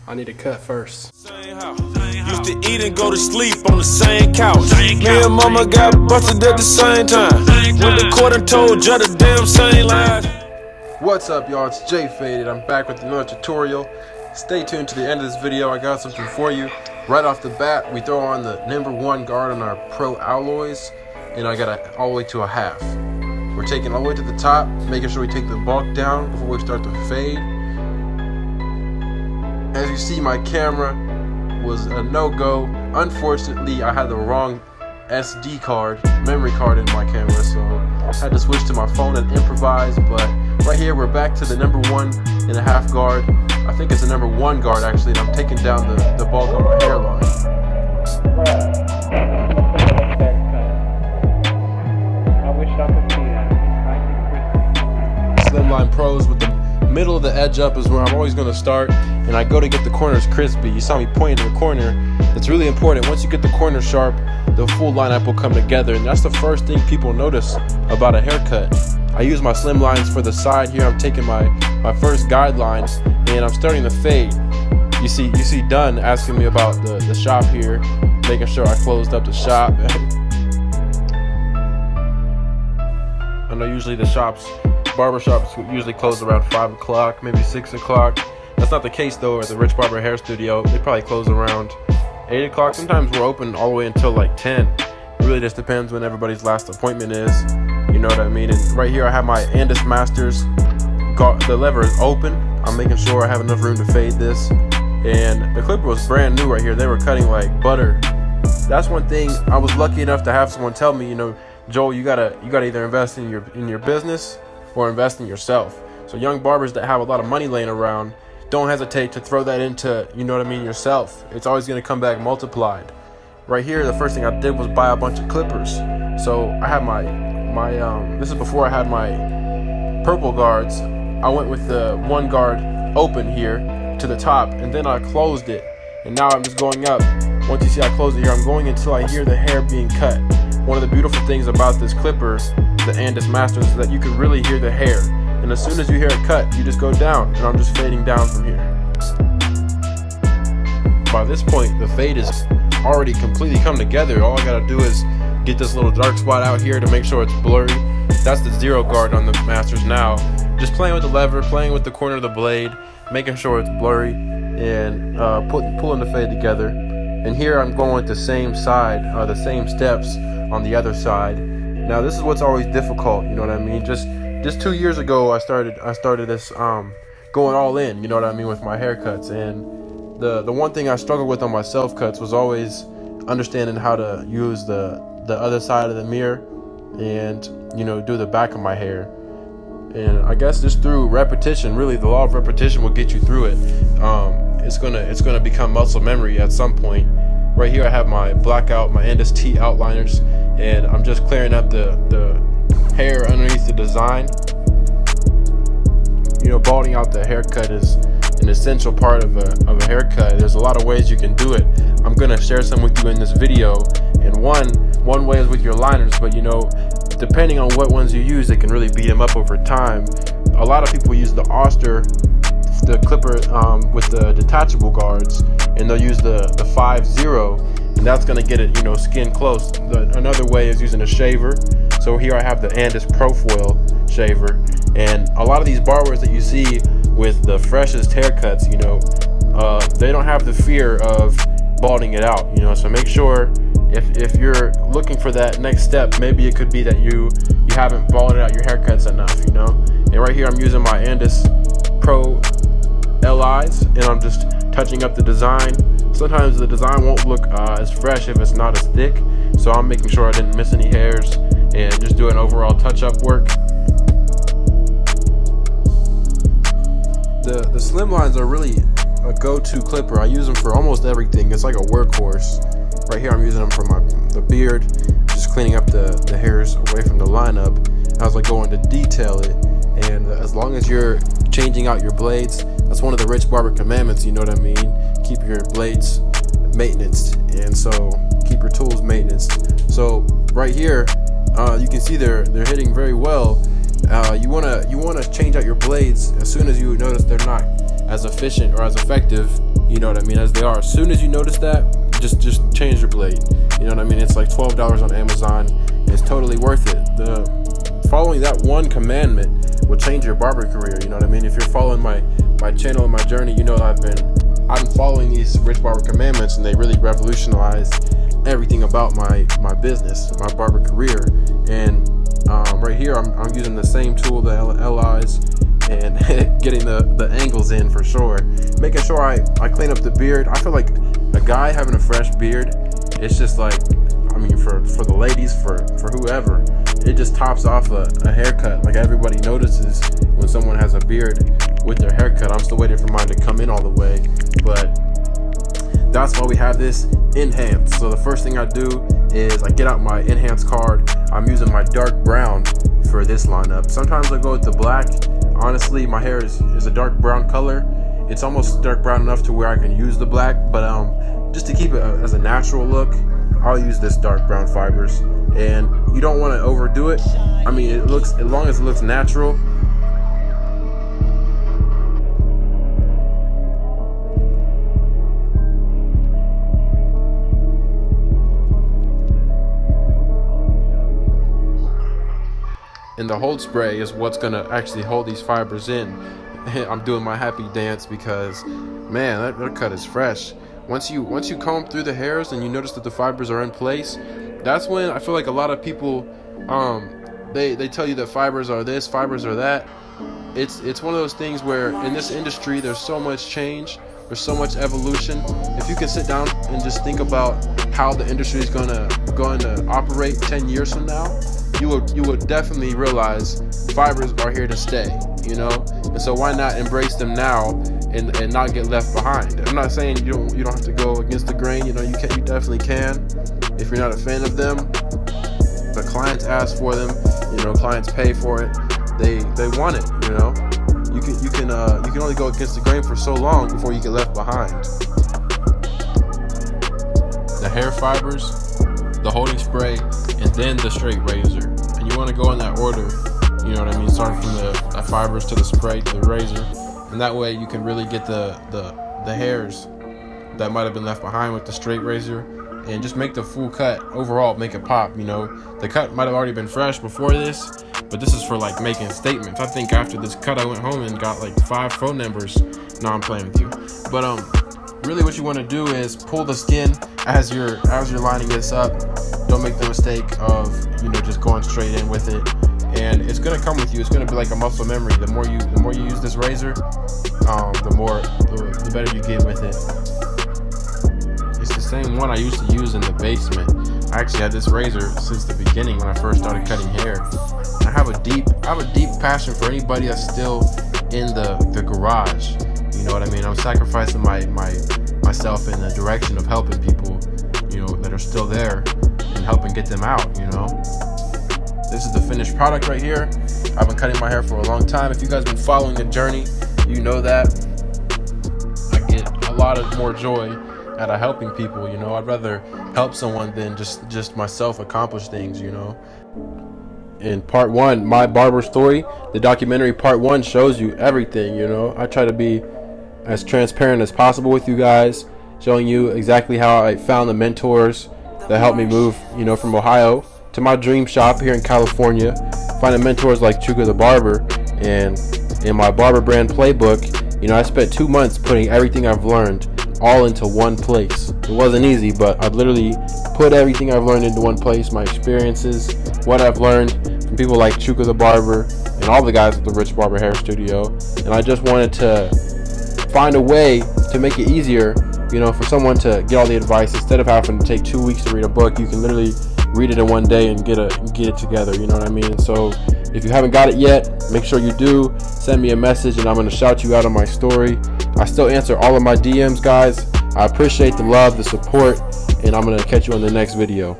I need to cut first. Used to eat and go to sleep on the same couch. Me and mama got busted at the same time. Went to court and told Judge the damn same lies. What's up, y'all? It's Jay Faded. I'm back with another tutorial. Stay tuned to the end of this video. I got something for you. Right off the bat, we throw on the #1 guard on our Pro alloys, and I got it all the way to a half. We're taking all the way to the top, making sure we take the bulk down before we start the fade. As you see, my camera was a no-go. Unfortunately, I had the wrong SD card, memory card in my camera, so I had to switch to my phone and improvise. But right here, we're back to the #1.5 guard. I think it's the #1 guard actually, and I'm taking down the bulk on my hairline. I wish I could see that. Slimline Pros with the middle of the edge up is where I'm always going to start, and I go to get the corners crispy. You saw me pointing to the corner. It's really important. Once you get the corner sharp, the full lineup will come together, and that's the first thing people notice about a haircut. I use my slim lines for the side here. I'm taking my first guidelines, and I'm starting to fade. You see Dunn asking me about the shop here, making sure I closed up the shop. I know usually the barber shops usually close around 5 o'clock, maybe 6 o'clock. That's not the case though at the Rich Barber Hair Studio. They probably close around 8 o'clock. Sometimes we're open all the way until like 10. It really just depends when everybody's last appointment is. You know what I mean? And right here I have my Andis Masters. The lever is open. I'm making sure I have enough room to fade this. And the clipper was brand new right here. They were cutting like butter. That's one thing I was lucky enough to have someone tell me, you know, Joel, you gotta either invest in your business or invest in yourself. So young barbers that have a lot of money laying around, don't hesitate to throw that into, you know what I mean, yourself. It's always gonna come back multiplied. Right here, the first thing I did was buy a bunch of clippers. So I have my this is before I had my purple guards. I went with the 1 guard open here to the top, and then I closed it. And now I'm just going up. Once you see I close it here, I'm going until I hear the hair being cut. One of the beautiful things about this clipper, the Andis Masters, is that you can really hear the hair. And as soon as you hear it cut, you just go down, and I'm just fading down from here. By this point, the fade is already completely come together. All I gotta do is get this little dark spot out here to make sure it's blurry. That's the 0 guard on the Masters now. Just playing with the lever, playing with the corner of the blade, making sure it's blurry, and pulling the fade together. And here I'm going with the same side, the same steps on the other side. Now this is what's always difficult, you know what I mean? Just 2 years ago I started this going all in, you know what I mean, with my haircuts. And the one thing I struggled with on my self cuts was always understanding how to use the other side of the mirror and, you know, do the back of my hair. And I guess just through repetition, really the law of repetition will get you through it. It's gonna become muscle memory at some point. Right here I have my blackout, my Andis T outliners, and I'm just clearing up the hair underneath the design. You know, balding out the haircut is an essential part of a haircut. There's a lot of ways you can do it. I'm gonna share some with you in this video. And one way is with your liners, but you know, depending on what ones you use, it can really beat them up over time. A lot of people use the Oster, the clipper with the detachable guards, and they'll use the 5-0, and that's gonna get it, you know, skin close. Another way is using a shaver. So here I have the Andis Profoil shaver, and a lot of these barbers that you see with the freshest haircuts, you know, they don't have the fear of balding it out, you know. So make sure if you're looking for that next step, maybe it could be that you haven't balded out your haircuts enough, you know. And right here I'm using my Andis Pro LIs, and I'm just touching up the design. Sometimes the design won't look as fresh if it's not as thick, so I'm making sure I didn't miss any hairs and just doing overall touch-up work. The slim lines are really a go-to clipper. I use them for almost everything. It's like a workhorse. Right here I'm using them for the beard, just cleaning up the hairs away from the lineup as I go in to detail it. And as long as you're changing out your blades, that's one of the Rich Barber commandments, you know what I mean? Keep your blades maintenance, and so keep your tools maintenance. So right here, you can see they're hitting very well. You wanna change out your blades as soon as you notice they're not as efficient or as effective. you know what I mean, as they are. As soon as you notice that, just change your blade. You know what I mean? It's like $12 on Amazon. It's totally worth it. Following that one commandment will change your barber career. You know what I mean? If you're following my channel and my journey, you know that I've been following these Rich Barber commandments, and they really revolutionized everything about my business, my barber career. And right here, I'm using the same tool, the LIs, and getting the angles in for sure. Making sure I clean up the beard. I feel like a guy having a fresh beard, it's just like, I mean, for the ladies, for whoever, it just tops off a haircut. Like, everybody notices when someone has a beard with their haircut. I'm still waiting for mine to come in all the way, but that's why we have this enhance. So the first thing I do is I get out my enhance card. I'm using my dark brown for this lineup. Sometimes I go with the black. Honestly, my hair is a dark brown color. It's almost dark brown enough to where I can use the black, but just to keep it as a natural look, I'll use this dark brown fibers. And you don't want to overdo it. I mean, it looks, as long as it looks natural. And the hold spray is what's gonna actually hold these fibers in. I'm doing my happy dance because, man, that cut is fresh. Once you comb through the hairs and you notice that the fibers are in place, that's when I feel like a lot of people, they tell you that fibers are this, fibers are that. It's one of those things where in this industry there's so much change, there's so much evolution. If you can sit down and just think about how the industry is going to operate 10 years from now, you would definitely realize fibers are here to stay, you know. And so why not embrace them now and not get left behind? I'm not saying you don't have to go against the grain. You know, you definitely can. If you're not a fan of them, the clients ask for them. You know, clients pay for it. They want it. You know, you can only go against the grain for so long before you get left behind. The hair fibers, the holding spray, and then the straight razor. And you want to go in that order, you know what I mean, starting from the fibers to the spray to the razor. And that way you can really get the hairs that might have been left behind with the straight razor, and just make the full cut overall, make it pop. You know, the cut might have already been fresh before this, but this is for like making statements. I think after this cut I went home and got like 5 phone numbers. No, I'm playing with you. But really what you want to do is pull the skin as you're lining this up. Don't make the mistake of, you know, just going straight in with it. And it's gonna come with you. It's gonna be like a muscle memory. The more you use this razor, the better you get with it. It's the same one I used to use in the basement. I actually had this razor since the beginning when I first started cutting hair. And I have a deep passion for anybody that's still in the garage. You know what I mean? I'm sacrificing myself in the direction of helping people, you know, that are still there, and helping get them out, you know. This is the finished product right here. I've been cutting my hair for a long time. If you guys been following the journey, you know that I get a lot of more joy out of helping people, you know. I'd rather help someone than just myself accomplish things, you know. In part 1, my barber story, the documentary part 1 shows you everything, you know. I try to be as transparent as possible with you guys, showing you exactly how I found the mentors that helped me move, you know, from Ohio to my dream shop here in California, finding mentors like Chuka the Barber. And in my barber brand Playbook, you know, I spent 2 months putting everything I've learned all into one place. It wasn't easy, but I've literally put everything I've learned into one place, my experiences, what I've learned from people like Chuka the Barber and all the guys at the Rich Barber Hair Studio. And I just wanted to find a way to make it easier, you know, for someone to get all the advice. Instead of having to take 2 weeks to read a book, you can literally read it in one day and get it together, you know what I mean? So if you haven't got it yet, make sure you do. Send me a message and I'm going to shout you out on my story. I still answer all of my DMs, guys. I appreciate the love, the support, and I'm going to catch you on the next video.